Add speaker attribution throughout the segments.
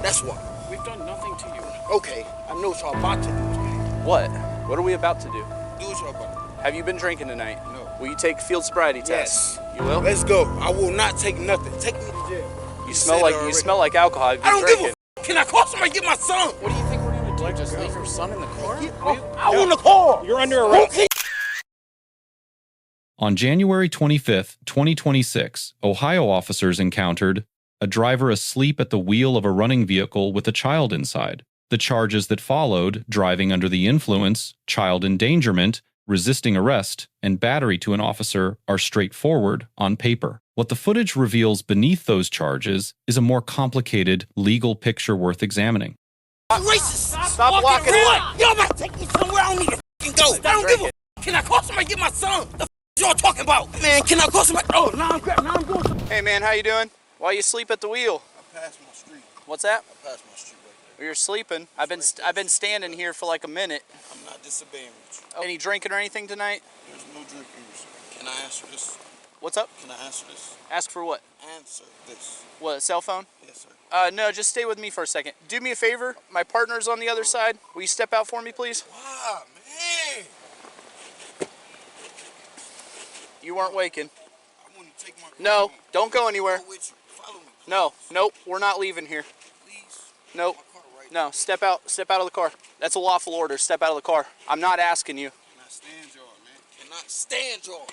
Speaker 1: That's why.
Speaker 2: We've done nothing to you.
Speaker 1: Okay, I know what y'all about to do.
Speaker 3: What? What are we about to do?
Speaker 1: Do what y'all about to do.
Speaker 3: Have you been drinking tonight?
Speaker 1: No.
Speaker 3: Will you take field sobriety
Speaker 1: Yes.
Speaker 3: test? You will?
Speaker 1: Let's go. I will not take nothing. Take me to jail.
Speaker 3: You smell like alcohol. You've been
Speaker 1: I don't
Speaker 3: drinking.
Speaker 1: give a Can I call somebody to get my son?
Speaker 2: What do you think we're gonna do? Just leave your son in the car?
Speaker 1: I want to call.
Speaker 2: You're under arrest.
Speaker 4: On January 25, 2026, Ohio officers encountered a driver asleep at the wheel of a running vehicle with a child inside. The charges that followed, driving under the influence, child endangerment, resisting arrest, and battery to an officer, are straightforward on paper. What the footage reveals beneath those charges is a more complicated legal picture worth examining.
Speaker 1: Racist!
Speaker 3: Stop blocking it!
Speaker 1: Y'all might take me somewhere I don't need to fucking go. I don't give a Can I call somebody to get my son? The y'all talking about? Man, can I call somebody? Oh, now I'm going.
Speaker 3: Hey man, how you doing? Why you sleep at the wheel?
Speaker 1: I passed my street.
Speaker 3: What's that?
Speaker 1: I passed my street right
Speaker 3: You're sleeping. I've been standing here for like a minute.
Speaker 1: there. I'm not disobeying with you.
Speaker 3: Oh. Any drinking or anything tonight?
Speaker 1: There's no drinking, sir. Can I answer this?
Speaker 3: What's up?
Speaker 1: Can I answer this?
Speaker 3: Ask for what?
Speaker 1: Answer this.
Speaker 3: What, a cell phone?
Speaker 1: Yes, sir.
Speaker 3: No, just stay with me for a second. Do me a favor. My partner's on the other side. Will you step out for me, please?
Speaker 1: Wow, man.
Speaker 3: You weren't waking.
Speaker 1: I want to take my car.
Speaker 3: No, don't go anywhere.
Speaker 1: Go with you. Follow me. Please.
Speaker 3: No, nope, we're not leaving here.
Speaker 1: Please.
Speaker 3: Nope.
Speaker 1: My car right
Speaker 3: No, step out of the car. That's a lawful order. Step out of the car. I'm not asking you.
Speaker 1: Cannot stand y'all, man. Cannot stand y'all, man.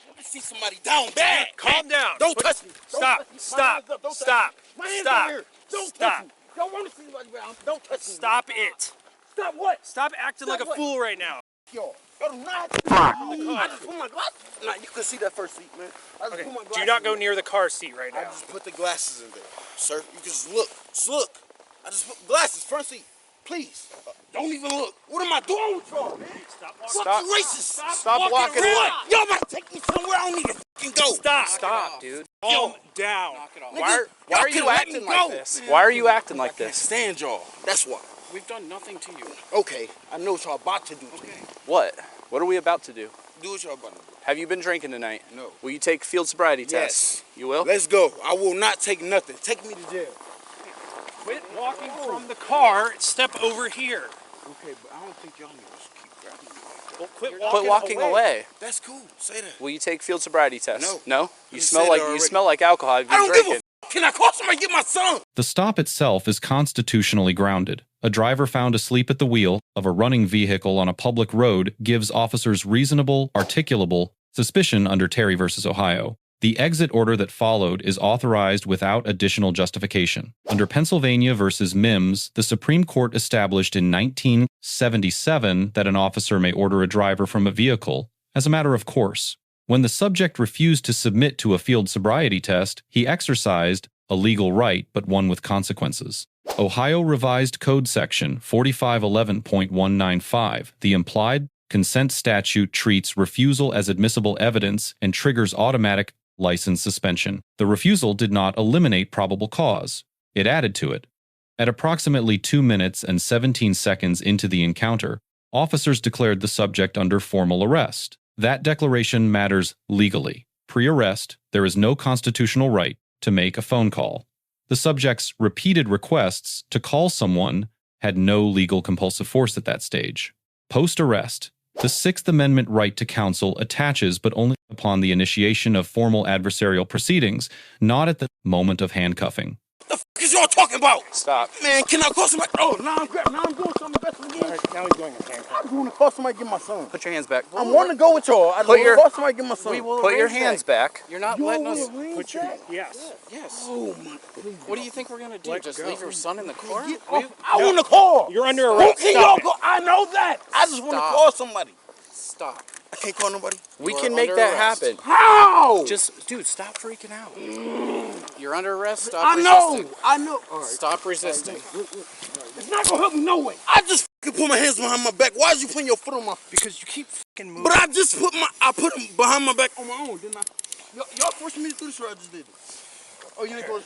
Speaker 1: Let me see somebody down bad.
Speaker 2: Calm down.
Speaker 1: Don't touch me.
Speaker 2: Stop. Stop. Stop.
Speaker 1: My hands
Speaker 2: Stop.
Speaker 1: are here. Don't
Speaker 2: Stop.
Speaker 1: touch me. Don't want to see somebody down. Don't touch me.
Speaker 2: Stop it.
Speaker 1: Stop what?
Speaker 2: Stop acting like a fool right now.
Speaker 1: Y'all. Y'all do not. I just put my glasses. Nah, you can see that first seat, man. I just put my glasses.
Speaker 2: Do not go
Speaker 1: in
Speaker 2: near the car seat right
Speaker 1: there. I
Speaker 2: now.
Speaker 1: just put the glasses in there, sir. You can just look. Just look. I just put glasses front seat. Please. Don't even look. What am I doing with y'all, man?
Speaker 2: Stop.
Speaker 1: Fuck you, racist.
Speaker 3: Stop blocking it.
Speaker 1: What? Y'all might take me somewhere I don't need to fucking go.
Speaker 3: Stop, dude.
Speaker 2: Calm down.
Speaker 3: Why
Speaker 1: Y'all
Speaker 3: are you
Speaker 1: can let
Speaker 3: acting
Speaker 1: me
Speaker 3: like
Speaker 1: go.
Speaker 3: this? Why are you acting like
Speaker 1: Can't
Speaker 3: this?
Speaker 1: stand y'all. That's why.
Speaker 2: We've done nothing to you.
Speaker 1: Okay, I know what y'all about to do. Okay.
Speaker 3: What? What are we about to do?
Speaker 1: Do what y'all about to do.
Speaker 3: Have you been drinking tonight?
Speaker 1: No.
Speaker 3: Will you take field sobriety
Speaker 1: Yes.
Speaker 3: test? You will?
Speaker 1: Let's go. I will not take nothing. Take me to jail.
Speaker 2: Quit walking from the car. Step over here.
Speaker 1: Okay, but I don't think y'all need to keep grabbing me like that.
Speaker 2: Well,
Speaker 3: Quit walking away.
Speaker 1: That's cool. Say that.
Speaker 3: Will you take field sobriety test?
Speaker 1: No.
Speaker 3: No? You
Speaker 1: You
Speaker 3: smell
Speaker 1: said
Speaker 3: like
Speaker 1: it
Speaker 3: you
Speaker 1: already.
Speaker 3: smell like alcohol. You've
Speaker 1: I
Speaker 3: been
Speaker 1: don't
Speaker 3: drinking.
Speaker 1: give a Can I call somebody to get my son?
Speaker 4: The stop itself is constitutionally grounded. A driver found asleep at the wheel of a running vehicle on a public road gives officers reasonable, articulable suspicion under Terry v. Ohio. The exit order that followed is authorized without additional justification. Under Pennsylvania v. Mimms, the Supreme Court established in 1977 that an officer may order a driver from a vehicle as a matter of course. When the subject refused to submit to a field sobriety test, he exercised a legal right, but one with consequences. Ohio Revised Code Section 4511.195, the implied consent statute, treats refusal as admissible evidence and triggers automatic license suspension. The refusal did not eliminate probable cause. It added to it. At approximately 2 minutes and 17 seconds into the encounter, officers declared the subject under formal arrest. That declaration matters legally. Pre-arrest, there is no constitutional right to make a phone call. The subject's repeated requests to call someone had no legal compulsive force at that stage. Post-arrest, the Sixth Amendment right to counsel attaches but only upon the initiation of formal adversarial proceedings, not at the moment of handcuffing.
Speaker 1: The fuck is y'all talking about?
Speaker 3: Stop.
Speaker 1: Man, can I call somebody? Oh, now I'm doing something better again.
Speaker 2: All right, now he's going in handcuffs.
Speaker 1: I just want to call somebody to get my son.
Speaker 3: Put your hands back.
Speaker 1: I want to go with y'all. I just want to call somebody to get my son.
Speaker 3: Put your hands back.
Speaker 2: You're not
Speaker 1: You
Speaker 2: letting
Speaker 1: want
Speaker 2: us.
Speaker 1: me to arrange
Speaker 2: Put your
Speaker 1: that?
Speaker 2: yes.
Speaker 3: Yes.
Speaker 1: Oh my please.
Speaker 2: What do you think we're gonna do?
Speaker 1: Let
Speaker 2: Just
Speaker 1: go.
Speaker 2: leave your son in the car?
Speaker 1: Get off. I want to call.
Speaker 2: You're under
Speaker 1: Who
Speaker 2: arrest.
Speaker 1: can
Speaker 2: Stop
Speaker 1: y'all
Speaker 2: it.
Speaker 1: go? I know that. I just want to
Speaker 2: Stop.
Speaker 1: call somebody.
Speaker 2: Stop.
Speaker 1: I can't call nobody.
Speaker 3: We
Speaker 2: You
Speaker 3: can
Speaker 2: are
Speaker 3: make
Speaker 2: under
Speaker 3: that
Speaker 2: arrest.
Speaker 3: happen.
Speaker 1: How?
Speaker 3: Just, dude, stop freaking out.
Speaker 2: You're under arrest. Stop
Speaker 1: I know.
Speaker 2: resisting.
Speaker 1: I know. All right.
Speaker 2: Stop resisting.
Speaker 1: It's not gonna help me no way. I just fucking put my hands behind my back. Why'd you put your foot on my?
Speaker 2: Because you keep fucking moving.
Speaker 1: But I just put them behind my back on my own, didn't I? Y'all forced me to do this, or I just did it. Oh, you didn't go.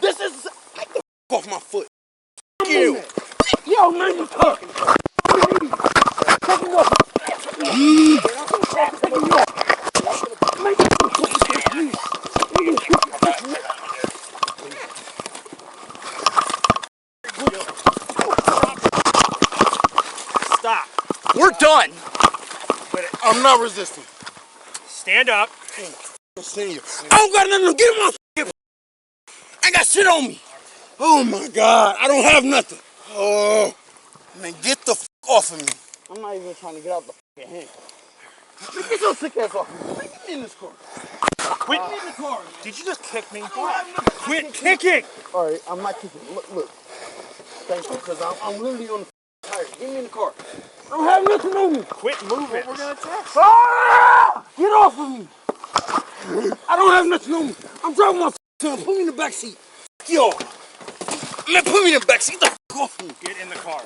Speaker 1: This is get the off my foot. You. Yo, man, you talking? Take me off. Take me off. Make it please.
Speaker 3: done.
Speaker 1: I'm not resisting.
Speaker 2: Stand up.
Speaker 1: I'm seeing you. I don't got nothing to get in my I ain't got shit on me. Oh my God, I don't have nothing. Oh, man, get the off of me. I'm not even trying to get out the hand. Get your sick ass off me. Get me in this car.
Speaker 2: Quit.
Speaker 1: Get me in the car, man.
Speaker 2: Did you just kick me?
Speaker 1: I don't have nothing.
Speaker 2: Quit kicking.
Speaker 1: All right, I'm not kicking. Look. Thank you, because I'm literally on the tire. Get me in the car. I don't have nothing on me.
Speaker 2: Quit moving.
Speaker 3: We're gonna text.
Speaker 1: Ah! Get off of me. I don't have nothing on me. I'm driving my son. Put me in the back seat. Yo. Man, put me in the back seat. Get the off me.
Speaker 2: Get in the car.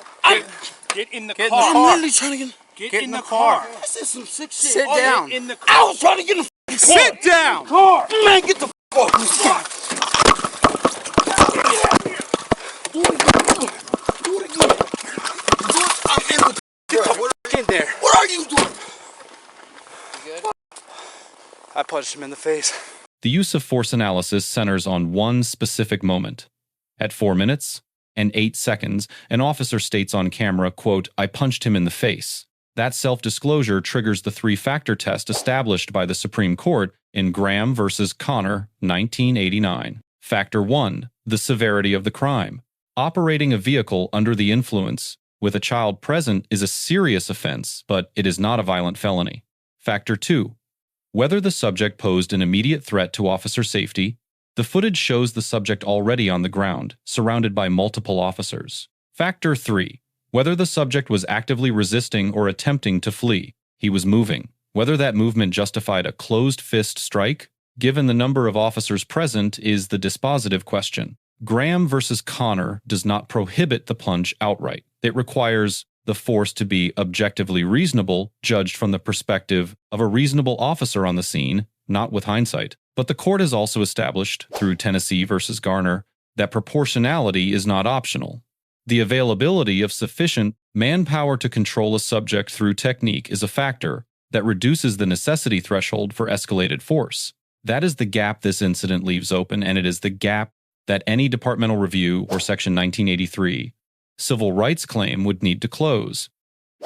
Speaker 2: Get in the
Speaker 3: Get in
Speaker 2: car.
Speaker 3: the
Speaker 1: I'm
Speaker 3: car.
Speaker 1: literally trying to
Speaker 2: Get in the car.
Speaker 1: I said some sick shit.
Speaker 3: Sit down.
Speaker 2: Get in the car.
Speaker 1: I was trying to get in the car.
Speaker 3: Sit down.
Speaker 1: Car. Man, get the off me. Do it again. Do it again. Do it. I'm in the car.
Speaker 3: Get in there.
Speaker 1: What are you doing?
Speaker 3: I punched him in the face.
Speaker 4: The use of force analysis centers on one specific moment. At 4 minutes and 8 seconds, an officer states on camera, quote, "I punched him in the face." That self-disclosure triggers the three-factor test established by the Supreme Court in Graham versus Connor, 1989. Factor 1, the severity of the crime. Operating a vehicle under the influence with a child present is a serious offense, but it is not a violent felony. Factor 2, whether the subject posed an immediate threat to officer safety. The footage shows the subject already on the ground, surrounded by multiple officers. Factor 3, whether the subject was actively resisting or attempting to flee. He was moving. Whether that movement justified a closed-fist strike, given the number of officers present, is the dispositive question. Graham versus Connor does not prohibit the plunge outright. It requires the force to be objectively reasonable, judged from the perspective of a reasonable officer on the scene, not with hindsight. But the court has also established, through Tennessee versus Garner, that proportionality is not optional. The availability of sufficient manpower to control a subject through technique is a factor that reduces the necessity threshold for escalated force. That is the gap this incident leaves open, and it is the gap that any departmental review or Section 1983 civil rights claim would need to close.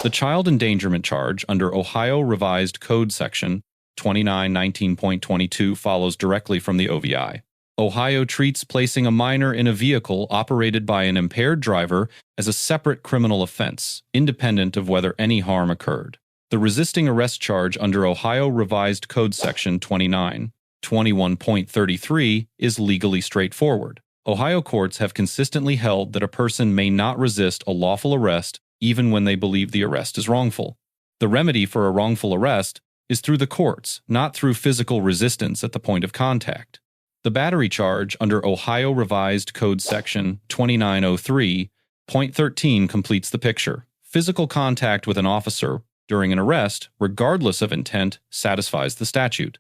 Speaker 4: The child endangerment charge under Ohio Revised Code Section 2919.22 follows directly from the OVI. Ohio treats placing a minor in a vehicle operated by an impaired driver as a separate criminal offense, independent of whether any harm occurred. The resisting arrest charge under Ohio Revised Code Section 2921.33 is legally straightforward. Ohio courts have consistently held that a person may not resist a lawful arrest even when they believe the arrest is wrongful. The remedy for a wrongful arrest is through the courts, not through physical resistance at the point of contact. The battery charge under Ohio Revised Code Section 2903.13 completes the picture. Physical contact with an officer during an arrest, regardless of intent, satisfies the statute.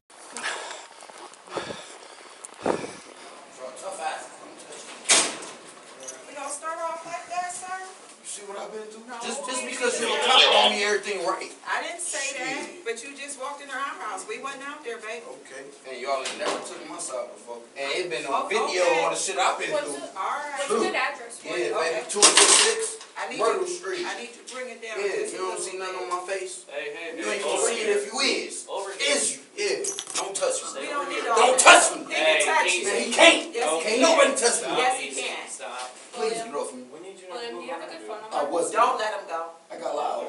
Speaker 1: Just because you don't count on me everything right.
Speaker 5: I didn't say that, but you just walked into our house. We wasn't out there, baby.
Speaker 1: Okay. And y'all ain't never took my side before. And it been on
Speaker 5: Okay.
Speaker 1: video on the shit I've been through.
Speaker 5: All right.
Speaker 6: What's a good address for
Speaker 1: Yeah,
Speaker 6: you?
Speaker 1: baby. 206
Speaker 5: I need
Speaker 1: Myrtle
Speaker 5: you.
Speaker 1: Street.
Speaker 5: I need you to bring it down.
Speaker 1: Yeah,
Speaker 5: just
Speaker 1: you
Speaker 5: a
Speaker 1: don't
Speaker 5: little
Speaker 1: see nothing
Speaker 5: bit.
Speaker 1: on my face.
Speaker 7: Hey,
Speaker 1: You ain't gonna see it if you is. Is you? Yeah. Don't touch me.
Speaker 5: We don't need all
Speaker 1: Don't
Speaker 5: that.
Speaker 1: touch me.
Speaker 5: He can touch
Speaker 7: Hey,
Speaker 5: you.
Speaker 1: Man, he can't.
Speaker 5: Yes, he
Speaker 1: Can't
Speaker 5: can.
Speaker 1: nobody touch me.
Speaker 5: Yes, he can.
Speaker 7: Stop.
Speaker 1: Please get off me.
Speaker 7: We need you to
Speaker 6: William, do you have a good phone
Speaker 1: I
Speaker 6: number?
Speaker 1: wasn't.
Speaker 5: Don't let him go.
Speaker 1: I got loud,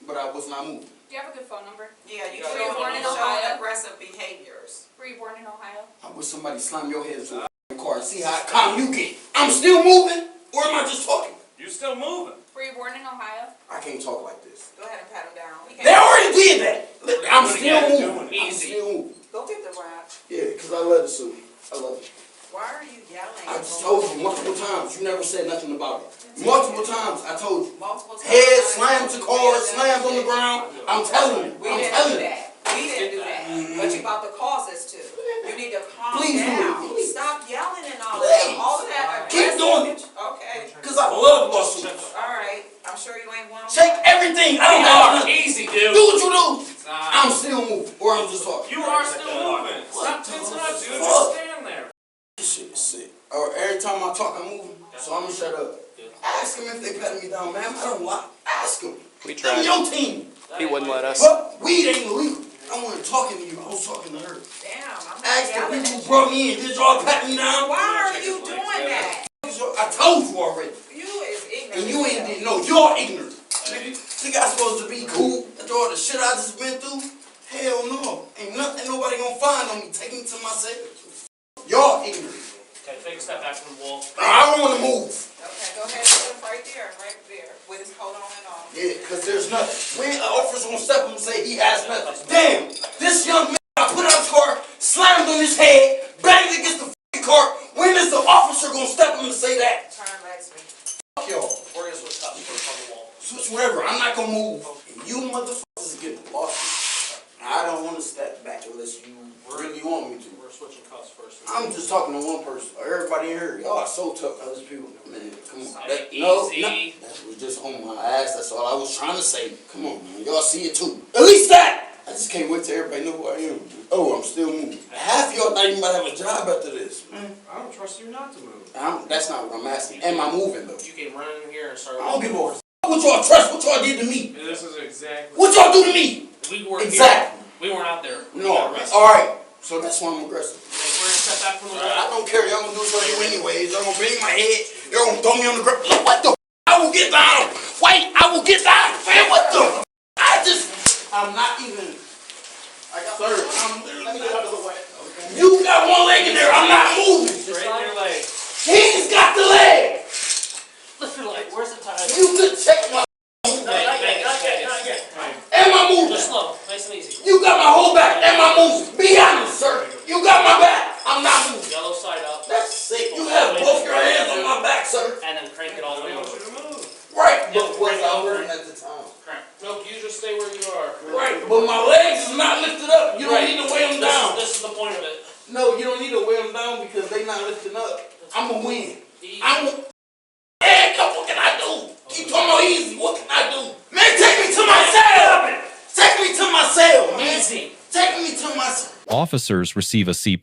Speaker 1: but I was not moving.
Speaker 6: Do you have a good phone number?
Speaker 5: Yeah, you
Speaker 7: Were
Speaker 6: you born in
Speaker 5: showing
Speaker 6: Ohio?
Speaker 5: aggressive behaviors.
Speaker 6: Were you born in Ohio?
Speaker 1: I wish somebody slam your head into a car and see how calm you get. I'm still moving, or am I just talking?
Speaker 7: You still moving?
Speaker 6: Were you born in Ohio?
Speaker 1: I can't talk like this.
Speaker 5: Go ahead and pat him down. He
Speaker 1: They
Speaker 5: can't.
Speaker 1: already did that. Look, I'm still
Speaker 7: Doing
Speaker 1: moving. I'm
Speaker 7: easy.
Speaker 1: still moving.
Speaker 5: Go get the rap.
Speaker 1: Yeah, because I love the suit. I love it.
Speaker 5: Why are you yelling?
Speaker 1: I just told you multiple times. You never said nothing about it. Multiple times I told you.
Speaker 5: Multiple times.
Speaker 1: Head slams to cars, slams on the ground. I'm telling you.
Speaker 5: We
Speaker 1: I'm
Speaker 5: didn't
Speaker 1: telling
Speaker 5: do
Speaker 1: you.
Speaker 5: that. We didn't do that. But you about to cause us to. You need to calm
Speaker 1: Please do it.
Speaker 5: down.
Speaker 1: Please.
Speaker 5: Stop yelling and all
Speaker 1: Please.
Speaker 5: that. All of that.
Speaker 1: Keep doing it.
Speaker 5: Okay.
Speaker 1: Because I love lawsuits.
Speaker 5: All right. I'm sure you ain't one.
Speaker 1: Shake everything. I don't have nothing.
Speaker 7: Easy,
Speaker 1: Do
Speaker 7: dude.
Speaker 1: what you do.
Speaker 7: Stop.
Speaker 1: I'm still moving. Or I'm just talking.
Speaker 7: You are still moving. Stop tensing up, dude.
Speaker 1: Fuck.
Speaker 7: Just stand there.
Speaker 1: This shit is sick. Or every time I talk, I'm moving. So I'm going to shut up. Ask them if they patting me down, man. I don't lie. Ask them.
Speaker 3: We
Speaker 1: Them
Speaker 3: tried.
Speaker 1: your team.
Speaker 3: He wouldn't let us.
Speaker 1: But weed ain't illegal. I wasn't talking to you. I was talking to her.
Speaker 5: Damn, I'm
Speaker 1: Ask the
Speaker 5: yelling
Speaker 1: people
Speaker 5: at
Speaker 1: who brought me in. Did y'all pat me down?
Speaker 5: you. Why are you doing that?
Speaker 1: I told you already.
Speaker 5: You is ignorant.
Speaker 1: And you ain't did. No, you're ignorant. Nigga, think I supposed to be cool after all the shit I just been through? Hell no. Ain't nobody gonna find on me. Take me to my cell. Y'all ignorant.
Speaker 7: Okay, take a step back from the wall.
Speaker 1: I don't wanna move.
Speaker 5: Okay, go ahead and put him right there, with his coat on and all.
Speaker 1: Yeah, cause there's nothing. When an officer gonna step up and say he has nothing. Damn, this young man I put out the car, slammed on his head, banged against the fucking car. When is the officer gonna step up and say that?
Speaker 5: Turn back to me.
Speaker 1: Fuck y'all.
Speaker 7: We're gonna switch cups. Put it on the wall.
Speaker 1: Switch whatever. I'm not gonna move. And you motherfuckers get bossy. I don't wanna step back unless you really want me to.
Speaker 7: We're switching cups first.
Speaker 1: I'm just talking to one person. Everybody in here, y'all are so tough. Other people, man, come on.
Speaker 7: Take it
Speaker 1: No,
Speaker 7: easy.
Speaker 1: that was just on my ass. That's all I was trying to say. Come on, man. Y'all see it too. At least that. I just can't wait till everybody know who I am. Oh, I'm still moving. Half y'all not even about to have a job after this, man.
Speaker 7: I don't trust you not to move.
Speaker 1: That's not what I'm asking. Am I moving though?
Speaker 7: You came running in here and started.
Speaker 1: I don't give a f what y'all trust. What y'all did to me?
Speaker 7: This is exactly.
Speaker 1: What y'all do to me?
Speaker 7: We were
Speaker 1: Exactly.
Speaker 7: Here. We weren't out there. We
Speaker 1: No.
Speaker 7: got arrested.
Speaker 1: All right. So that's why I'm aggressive.
Speaker 7: Okay, we're gonna step back from the wall.
Speaker 1: I don't care. Y'all gonna do something anyways. Y'all gonna bang my head. Y'all gonna throw me on the ground. What the f? I will get down. Wait, I will get down. Man, what the f? I'm not even. Sir, I'm literally out of the way. You got one leg in there. I'm not moving.
Speaker 7: Straighten your leg.
Speaker 1: He's got the leg.
Speaker 7: Lift your leg. Where's the tie?
Speaker 1: You could check my.
Speaker 7: Not yet.
Speaker 1: Am I moving?
Speaker 7: Just slow. Nice and easy.
Speaker 1: You got my whole back. Am I moving? Be honest, sir. You got my back. I'm not moving.
Speaker 7: Yellow side up.
Speaker 1: That's sick. You have both your hands on my back, sir.
Speaker 7: And then crank it all the way over.
Speaker 1: Right,
Speaker 7: Yeah,
Speaker 1: but was
Speaker 7: bring it
Speaker 1: I
Speaker 7: over.
Speaker 1: moving at the time?
Speaker 7: Crank. No, you just stay where you are.
Speaker 1: Right, but my legs is not lifted up. You don't need to weigh them down.
Speaker 7: This is the point of it.
Speaker 1: No, you don't need to weigh them down because they not lifting up. I'm gonna win.
Speaker 7: Easy.
Speaker 1: Hey, what can I do? Keep talking about easy. What can I do? Man, take me to my cell. Take me to my cell, man.
Speaker 7: Easy.
Speaker 1: Take me to my cell.
Speaker 4: Officers receive a C+.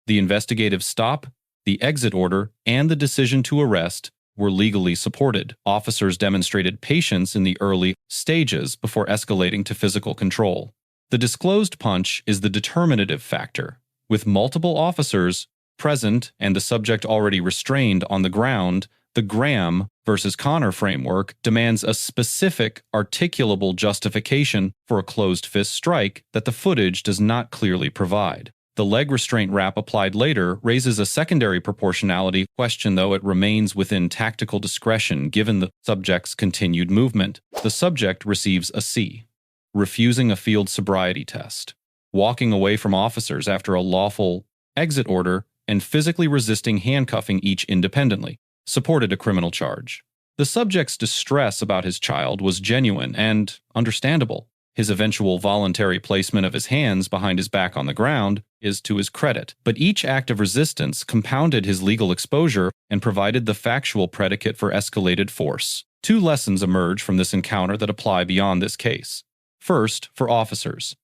Speaker 4: The investigative stop, the exit order, and the decision to arrest were legally supported. Officers demonstrated patience in the early stages before escalating to physical control. The disclosed punch is the determinative factor. With multiple officers present and the subject already restrained on the ground, the Graham versus Connor framework demands a specific, articulable justification for a closed-fist strike that the footage does not clearly provide. The leg restraint wrap applied later raises a secondary proportionality question, though it remains within tactical discretion given the subject's continued movement. The subject receives a C. Refusing a field sobriety test, walking away from officers after a lawful exit order, and physically resisting handcuffing each independently supported a criminal charge. The subject's distress about his child was genuine and understandable. His eventual voluntary placement of his hands behind his back on the ground is to his credit, but each act of resistance compounded his legal exposure and provided the factual predicate for escalated force. Two lessons emerge from this encounter that apply beyond this case. First, for officers.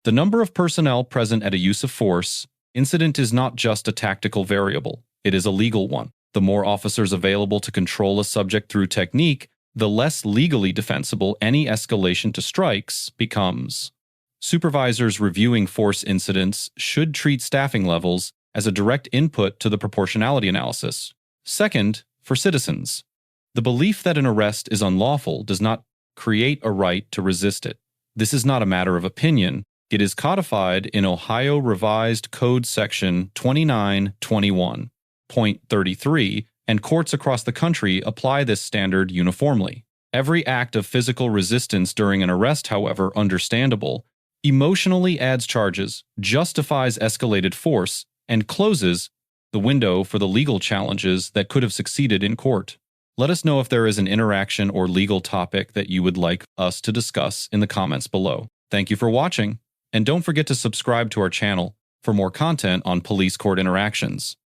Speaker 4: The number of personnel present at a use of force incident is not just a tactical variable, it is a legal one. The more officers available to control a subject through technique, the less legally defensible any escalation to strikes becomes. Supervisors reviewing force incidents should treat staffing levels as a direct input to the proportionality analysis. Second, for citizens. The belief that an arrest is unlawful does not create a right to resist it. This is not a matter of opinion. It is codified in Ohio Revised Code Section 2921.33, and courts across the country apply this standard uniformly. Every act of physical resistance during an arrest, however understandable, emotionally adds charges, justifies escalated force, and closes the window for the legal challenges that could have succeeded in court. Let us know if there is an interaction or legal topic that you would like us to discuss in the comments below. Thank you for watching, and don't forget to subscribe to our channel for more content on police court interactions.